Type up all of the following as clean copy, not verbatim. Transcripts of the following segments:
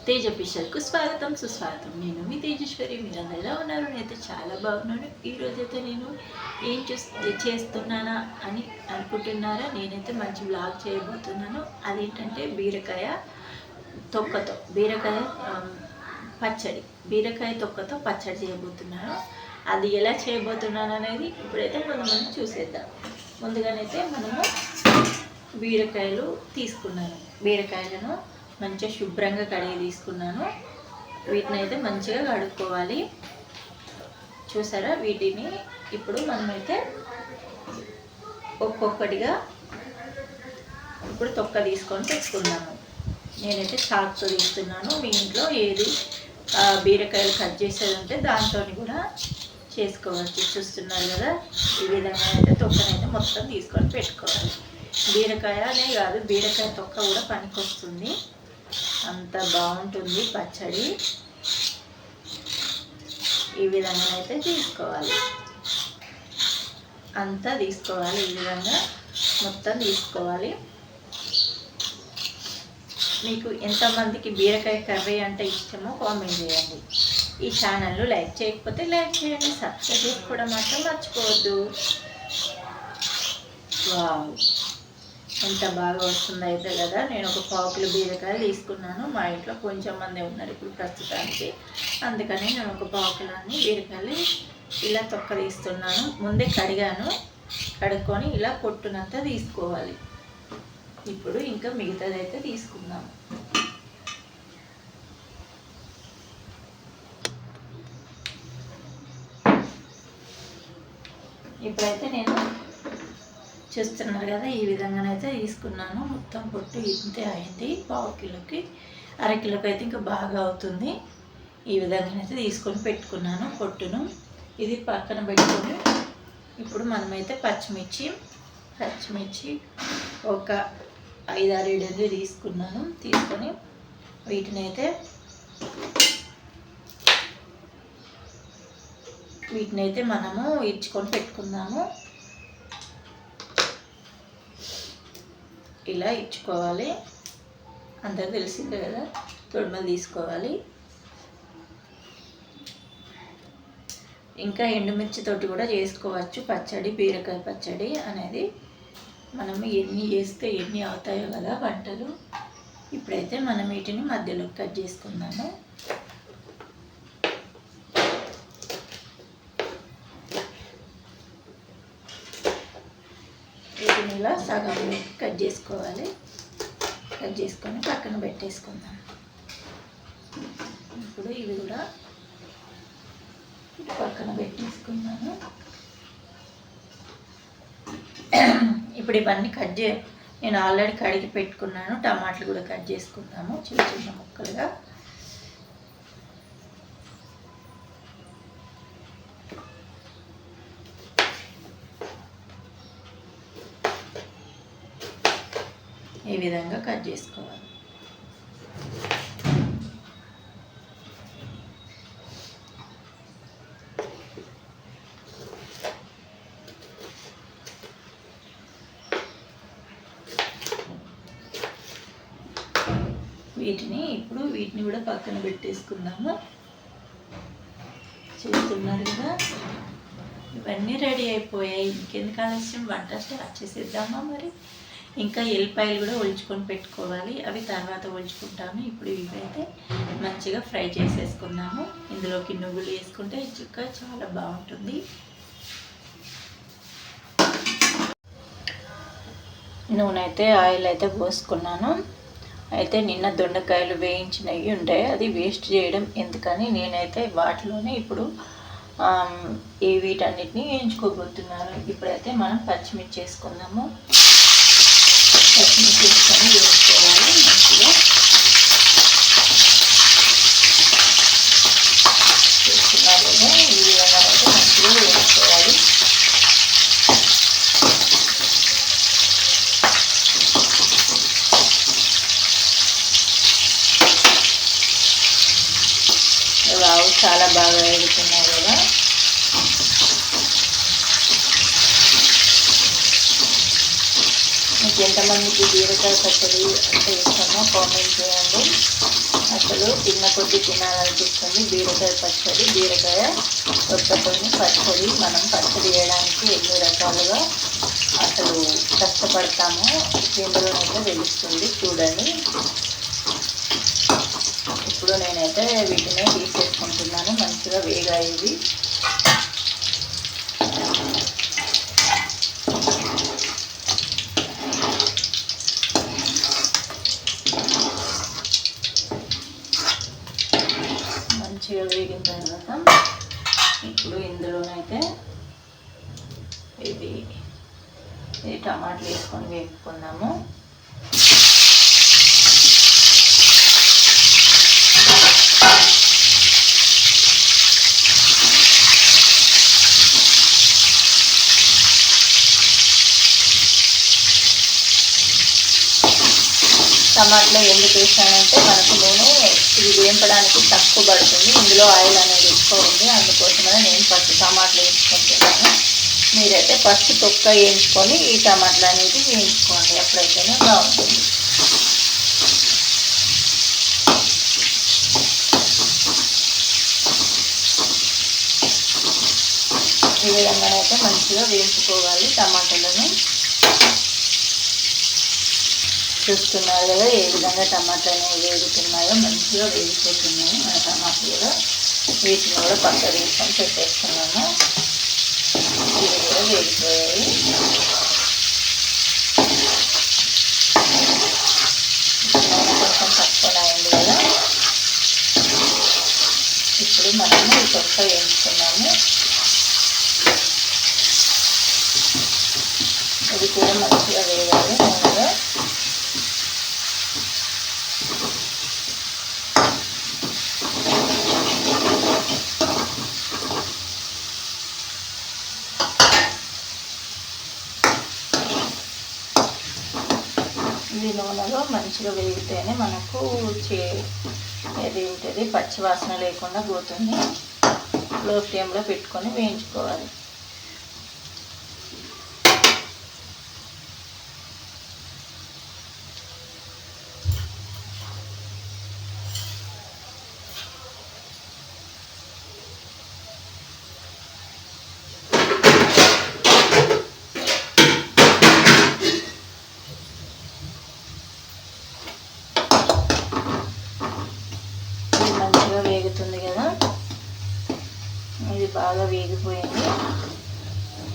తేజ పిషల్కు స్వాగతం సుస్వాగతం. నేను మీ తేజేశ్వరి. మీరందరూ ఎలా ఉన్నారు? నేనైతే చాలా బాగున్నాను. ఈరోజైతే నేను ఏం చేస్తున్నానా అని అనుకుంటున్నారా? నేనైతే మంచి బ్లాగ్ చేయబోతున్నాను. అదేంటంటే బీరకాయ తొక్కతో పచ్చడి, బీరకాయ తొక్కతో పచ్చడి చేయబోతున్నాను. అది ఎలా చేయబోతున్నాను అనేది ఇప్పుడైతే మనం చూసేద్దాం. ముందుగానైతే మనము బీరకాయలు తీసుకున్నాను. బీరకాయలను మంచిగా శుభ్రంగా కడిగి తీసుకున్నాను. వీటిని అయితే మంచిగా కడుక్కోవాలి. చూసారా? వీటిని ఇప్పుడు మనమైతే ఒక్కొక్కటిగా ఇప్పుడు తొక్క తీసుకొని పెట్టుకున్నాను. నేనైతే చాకుతో తీస్తున్నాను. మీ ఇంట్లో ఏది బీరకాయలు కట్ చేసేది ఉంటే దాంతో కూడా చేసుకోవచ్చు. చూస్తున్నారు కదా, ఈ విధంగా అయితే తొక్కనైతే మొత్తం తీసుకొని పెట్టుకోవాలి. బీరకాయనే కాదు, బీరకాయ తొక్క కూడా పనికొస్తుంది. అంత బాగుంటుంది పచ్చడి. ఈ విధంగా అయితే తీసుకోవాలి. అంతా తీసుకోవాలి. ఈ విధంగా మొత్తం తీసుకోవాలి. మీకు ఎంతమందికి బీరకాయ కర్రీ అంటే ఇష్టమో కామెంట్ చేయండి. ఈ ఛానల్ను లైక్ చేయకపోతే లైక్ చేయండి. సబ్స్క్రైబ్ చేసుకోవడం మాత్రం మర్చిపోవద్దు. వావ్, ఎంత బాగా వస్తుంది అయితే కదా. నేను ఒక 1 కిలో బీరకాయలు తీసుకున్నాను. మా ఇంట్లో కొంచెం మంది ఉన్నారు ఇప్పుడు ప్రస్తుతానికి, అందుకని నేను ఒక 1 కిలో బీరకాయలు ఇలా తొక్క తీస్తున్నాను. ముందే కడుక్కొని ఇలా పొట్టునంతా తీసుకోవాలి. ఇప్పుడు ఇంకా మిగతాది అయితే తీసుకుందాం. ఇప్పుడైతే నేను చూస్తున్నారు కదా, ఈ విధంగానైతే తీసుకున్నాను. మొత్తం పొట్టు ఇంతే అయింది. 1/2 కిలోకి, 1/2 కిలోకి అయితే ఇంకా బాగా అవుతుంది. ఈ విధంగానైతే తీసుకొని పెట్టుకున్నాను పొట్టును. ఇది పక్కన పెట్టుకొని ఇప్పుడు మనమైతే పచ్చిమిర్చి ఒక 5-6 తీసుకున్నాను. తీసుకొని వీటినైతే మనము ఇచ్చుకొని పెట్టుకుందాము. ఇలా ఇచ్చుకోవాలి. అందరూ తెలిసిందే కదా, తొడిమలు తీసుకోవాలి. ఇంకా ఎండుమిర్చితోటి కూడా చేసుకోవచ్చు పచ్చడి, బీరకాయ పచ్చడి అనేది. మనము ఎన్ని చేస్తే ఎన్ని అవుతాయో కదా వంటలు. ఇప్పుడైతే మనం వీటిని మధ్యలో కట్ చేసుకుందాము. వీటిని ఇలా సగం కట్ చేసుకోవాలి. కట్ చేసుకొని పక్కన పెట్టేసుకుందాం. ఇప్పుడు ఇవి కూడా పక్కన పెట్టేసుకున్నాను. ఇప్పుడు ఇవన్నీ నేను ఆల్రెడీ కడిగి పెట్టుకున్నాను. టమాటాలు కూడా కట్ చేసుకుందాము చిన్న చిన్న ముక్కలుగా. ఈ విధంగా కట్ చేసుకోవాలి. వీటిని కూడా పక్కన పెట్టేసుకుందాము. చూస్తున్నారు కదా, ఇవన్నీ రెడీ అయిపోయాయి. ఇంకెందుకు ఆలస్యం, వంట స్టార్ట్ చేసేద్దామా మరి. ఇంకా ఎల్లిపాయలు కూడా ఒలుచుకొని పెట్టుకోవాలి. అవి తర్వాత ఒలుచుకుంటాము. ఇప్పుడు ఇవైతే మంచిగా ఫ్రై చేసేసుకుందాము. ఇందులోకి నువ్వులు వేసుకుంటే చుక్క చాలా బాగుంటుంది. నూనె అయితే ఆయిల్ అయితే పోసుకున్నాను. అయితే నిన్న దొండకాయలు వేయించినవి ఉంటాయి, అది వేస్ట్ చేయడం ఎందుకని నేనైతే వాటిలోనే ఇప్పుడు వీటన్నిటిని వేయించుకోబోతున్నాను. ఇప్పుడైతే మనం పచ్చిమిర్చి వేసుకుందాము. పచ్చిమిర్చి వేసుకొని వేసుకోవాలి మంచిగా. వేసుకున్నారు కదా, ఈ విధంగా అయితే మంచిగా వేసుకోవాలి. చాలా బాగా వేడుతున్నారు కదా. మీకు ఎంతమందికి బీరకాయ పచ్చడి అంటే ఇష్టమో కామెంట్ చేయండి. అసలు తిన్న కొద్ది తినాలనిపిస్తుంది బీరకాయ పచ్చడి. బీరకాయ తొక్కతోని పచ్చడి. మనం పచ్చడి చేయడానికి ఎన్ని రకాలుగా అసలు కష్టపడతామో ఇందులోనైతే తెలుస్తుంది. చూడండి, ఇప్పుడు నేనైతే వీటినే తీసేసుకుంటున్నాను. మంచిగా వేగాయి. మంచిగా వేగిన తర్వాత ఇప్పుడు ఇందులోనైతే ఇది టమాటాలు వేసుకొని వేపుకుందాము. టమాటాలో ఎందుకు వేసానంటే మనకు నూనె ఇది వేంపడానికి తక్కువ పడుతుంది. ఇందులో ఆయిల్ అనేది ఎక్కువ ఉంది. అందుకోసమనే నేను ఫస్ట్ టమాటాలు వేయించుకుంటున్నాను. మీరైతే ఫస్ట్ తొక్క వేయించుకొని ఈ టమాటాలు అనేది వేయించుకోండి, అప్పుడైతేనే బాగుంటుంది. ఈ విధంగానైతే మంచిగా వేయించుకోవాలి టమాటాలను. చూస్తున్నారు కదా ఏ విధంగా టమాటాలు వేగుతున్నాయో, మంచిగా వేగిపోతున్నాయి మన టమాటాలు కూడా. వీటిని కూడా పక్క తీసుకొని పెట్టేస్తున్నాము. ఇవి కూడా వేగిపోయాయి. కొంచెం తక్కువ అయింది కదా. ఇప్పుడు మనము ఈ తొక్క వేయించుకున్నాము. ఇది కూడా మంచిగా వేయాలి నూనెలో. ఇది నూనెలో మంచిగా వేగితేనే మనకు ఏది ఉంటుంది పచ్చివాసన లేకుండా పోతుంది. లో ఫ్లేమ్లో పెట్టుకొని వేయించుకోవాలి. వేగుతుంది కదా, ఇది బాగా వేగిపోయింది.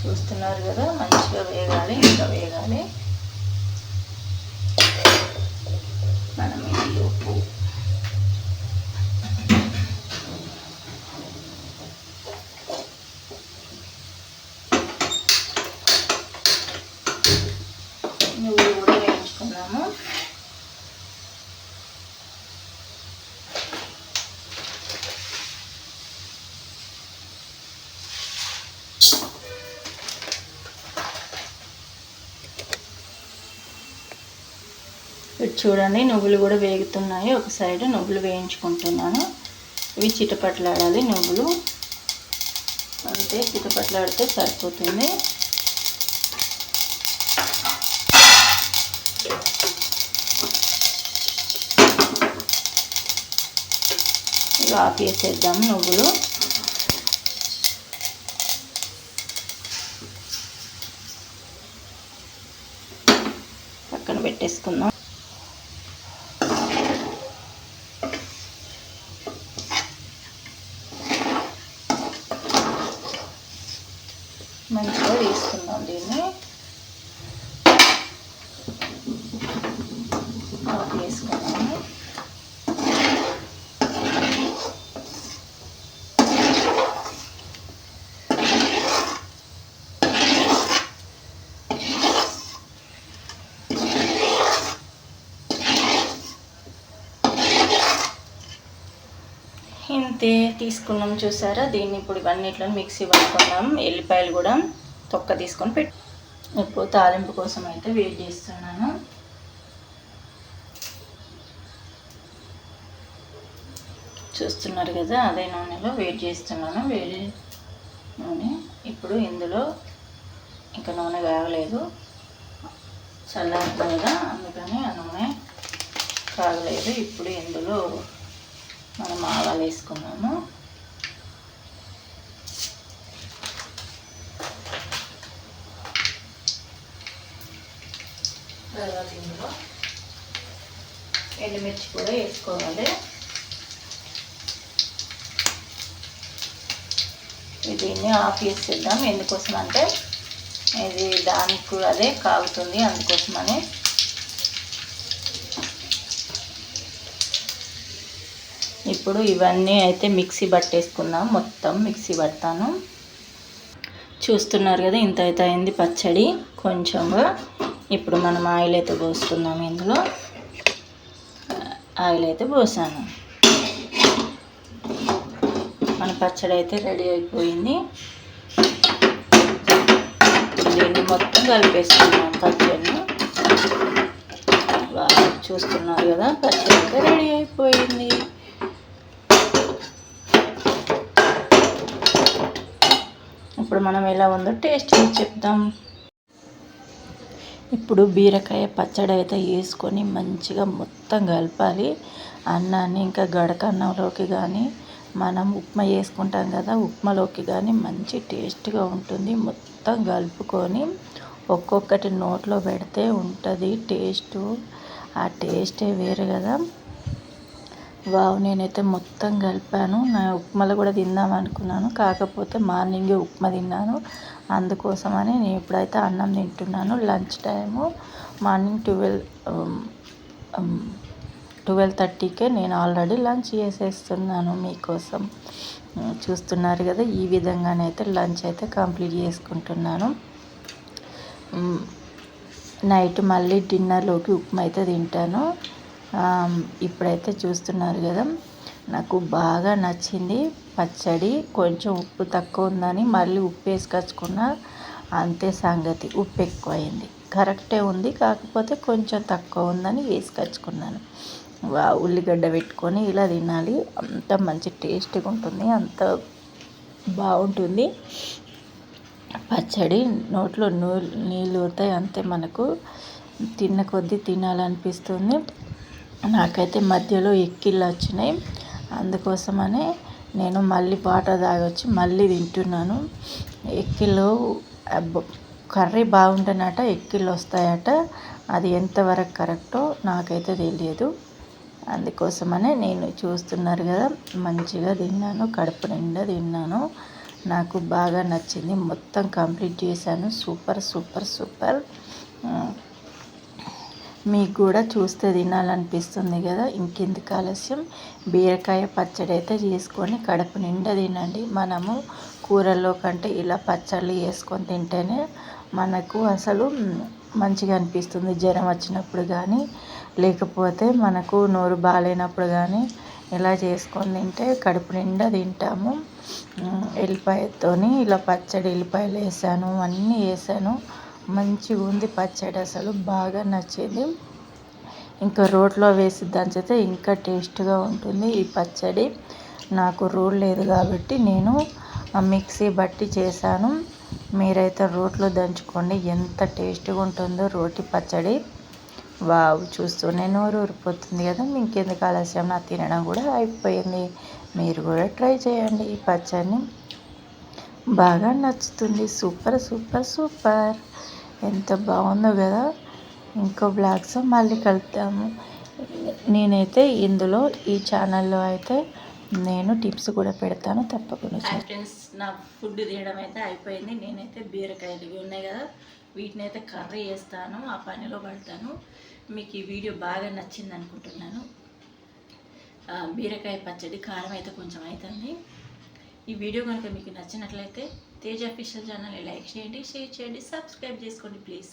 చూస్తున్నారు కదా, మంచిగా వేగాలి, ఇంకా వేగాలి. మనం ఇది ఉప్పు నువ్వులు కూడా వేయించుకున్నాము. ఇటు చూడండి, నువ్వులు కూడా వేగుతున్నాయి. ఒక సైడ్ నువ్వులు వేయించుకుంటున్నాను. ఇవి చిటపట్లాడాలి నువ్వులు, అంతే, చిటపట్లాడితే సరిపోతుంది. ఇవి ఆపేసేద్దాం నువ్వులు. పక్కన పెట్టేసుకుందాం. మంచిగా వేసుకుందాం దీన్ని. వేసుకున్నాము. ఇంతే తీసుకున్నాం, చూసారా. దీన్ని ఇప్పుడు ఇవన్నిట్లో మిక్సీ పట్టుకున్నాం. ఎల్లిపాయలు కూడా తొక్క తీసుకొని పెట్టి ఇప్పుడు తాలింపు కోసం అయితే వేడి చేస్తున్నాను. చూస్తున్నారు కదా, అదే నూనెలో వేడి చేస్తున్నాను. వేడి నూనె. ఇప్పుడు ఇందులో ఇంకా నూనె కాగలేదు, చల్లారుతుంది కదా, అందుకని ఆ నూనె కాగలేదు. ఇప్పుడు ఇందులో మనం ఆవాలు వేసుకున్నాము. తర్వాత ఇందులో ఎండుమిర్చి కూడా వేసుకోవాలి. దీన్ని ఆఫ్ చేసేద్దాం. ఎందుకోసం అంటే ఇది దానికి అదే కాగుతుంది, అందుకోసమని. ఇప్పుడు ఇవన్నీ అయితే మిక్సీ పట్టేసుకుందాం. మొత్తం మిక్సీ పడతాను. చూస్తున్నారు కదా, ఇంత అయితే అయింది పచ్చడి కొంచెంగా. ఇప్పుడు మనం ఆయిల్ అయితే పోసుకుందాం. ఇందులో ఆయిల్ అయితే పోసాను. మన పచ్చడి అయితే రెడీ అయిపోయింది. దీన్ని మొత్తం కలిపేసుకున్నాం పచ్చడిని. చూస్తున్నారు కదా, పచ్చడి అయితే రెడీ అయిపోయింది. ఇప్పుడు మనం ఎలా ఉందో టేస్ట్ చెప్దాం. ఇప్పుడు బీరకాయ పచ్చడి అయితే వేసుకొని మంచిగా మొత్తం కలపాలి. అన్నాన్ని ఇంకా గడక అన్నంలోకి కానీ, మనం ఉప్మా చేసుకుంటాం కదా, ఉప్మాలోకి కానీ మంచి టేస్ట్గా ఉంటుంది. మొత్తం కలుపుకొని ఒక్కొక్కటి నోట్లో పెడితే ఉంటుంది టేస్టు. ఆ టేస్టే వేరే కదా. వావ్, నేనైతే మొత్తం కలిపాను. నా ఉప్మాలో కూడా తిందాం అనుకున్నాను, కాకపోతే మార్నింగే ఉప్మా తిన్నాను. అందుకోసమని నేను ఇప్పుడైతే అన్నం తింటున్నాను. లంచ్ టైము మార్నింగ్ 12:30కే నేను ఆల్రెడీ లంచ్ చేసేస్తున్నాను మీకోసం. చూస్తున్నారు కదా, ఈ విధంగానైతే లంచ్ అయితే కంప్లీట్ చేసుకుంటున్నాను. నైట్ మళ్ళీ డిన్నర్లోకి ఉప్మా అయితే తింటాను. ఇప్పుడైతే చూస్తున్నారు కదా, నాకు బాగా నచ్చింది పచ్చడి. కొంచెం ఉప్పు తక్కువ ఉందని మళ్ళీ ఉప్పు వేసుకొచ్చుకున్నా, అంతే సంగతి. ఉప్పు ఎక్కువ అయింది. కరెక్టే ఉంది, కాకపోతే కొంచెం తక్కువ ఉందని వేసుకొచ్చుకున్నాను. ఉల్లిగడ్డ పెట్టుకొని ఇలా తినాలి. అంత మంచి టేస్ట్గా ఉంటుంది, అంత బాగుంటుంది పచ్చడి. నోట్లో నీళ్ళు ఊరుతాయి అంతే. మనకు తిన్న కొద్దీ తినాలనిపిస్తుంది. నాకైతే మధ్యలో ఎక్కిళ్ళు వచ్చినాయి, అందుకోసమనే నేను మళ్ళీ వాటర్ తాగొచ్చి మళ్ళీ తింటున్నాను. ఎక్కిళ్ళు కర్రీ బాగుంటేనట ఎక్కిళ్ళు వస్తాయట. అది ఎంతవరకు కరెక్టో నాకైతే తెలియదు. అందుకోసమనే నేను చూస్తున్నారు కదా, మంచిగా తిన్నాను, కడుపు నిండా తిన్నాను. నాకు బాగా నచ్చింది. మొత్తం కంప్లీట్ చేశాను. Super super super. మీకు కూడా చూస్తే తినాలనిపిస్తుంది కదా. ఇంకెందుకు ఆలస్యం, బీరకాయ పచ్చడి అయితే చేసుకొని కడుపు నిండా తినండి. మనము కూరల్లో కంటే ఇలా పచ్చళ్ళు వేసుకొని తింటేనే మనకు అసలు మంచిగా అనిపిస్తుంది. జ్వరం వచ్చినప్పుడు కానీ, లేకపోతే మనకు నోరు బాగాలేనప్పుడు కానీ ఇలా చేసుకొని తింటే కడుపు నిండా తింటాము. ఎల్లిపాయతోని ఇలా పచ్చడి, ఎల్లిపాయలు వేసాను, అన్నీ వేసాను. మంచిగా ఉంది పచ్చడి, అసలు బాగా నచ్చింది. ఇంకా రోట్లో వేసి దంచితే ఇంకా టేస్ట్గా ఉంటుంది ఈ పచ్చడి. నాకు రోల్ లేదు కాబట్టి నేను మిక్సీ బట్టి చేశాను. మీరైతే రోట్లో దంచుకోండి, ఎంత టేస్ట్గా ఉంటుందో రోటి పచ్చడి. వావ్, చూస్తూనే నోరు ఊరిపోతుంది కదా. ఇంకెందుకు ఆలస్యం, నా తినడం కూడా అయిపోయింది. మీరు కూడా ట్రై చేయండి. ఈ పచ్చడిని బాగా నచ్చుతుంది. సూపర్ సూపర్ సూపర్, ఎంత బాగుందో కదా. ఇంకో బ్లాగ్స్ మళ్ళీ కలుద్దాము. నేనైతే ఇందులో ఈ ఛానల్లో అయితే నేను టిప్స్ కూడా పెడతాను, తప్పకుండా. ఫ్రెండ్స్, నా ఫుడ్ తినడం అయితే అయిపోయింది. నేనైతే బీరకాయలు ఇవి ఉన్నాయి కదా, వీటిని అయితే కర్రీ చేస్తాను, ఆ పనిలో పడతాను. మీకు ఈ వీడియో బాగా నచ్చింది అనుకుంటున్నాను. బీరకాయ పచ్చడి కారం అయితే కొంచెం అవుతుంది. ఈ వీడియో కనుక మీకు నచ్చినట్లయితే తేజ అఫీషియల్ ఛానల్ని లైక్ చేయండి, షేర్ చేయండి, సబ్స్క్రైబ్ చేసుకోండి ప్లీజ్.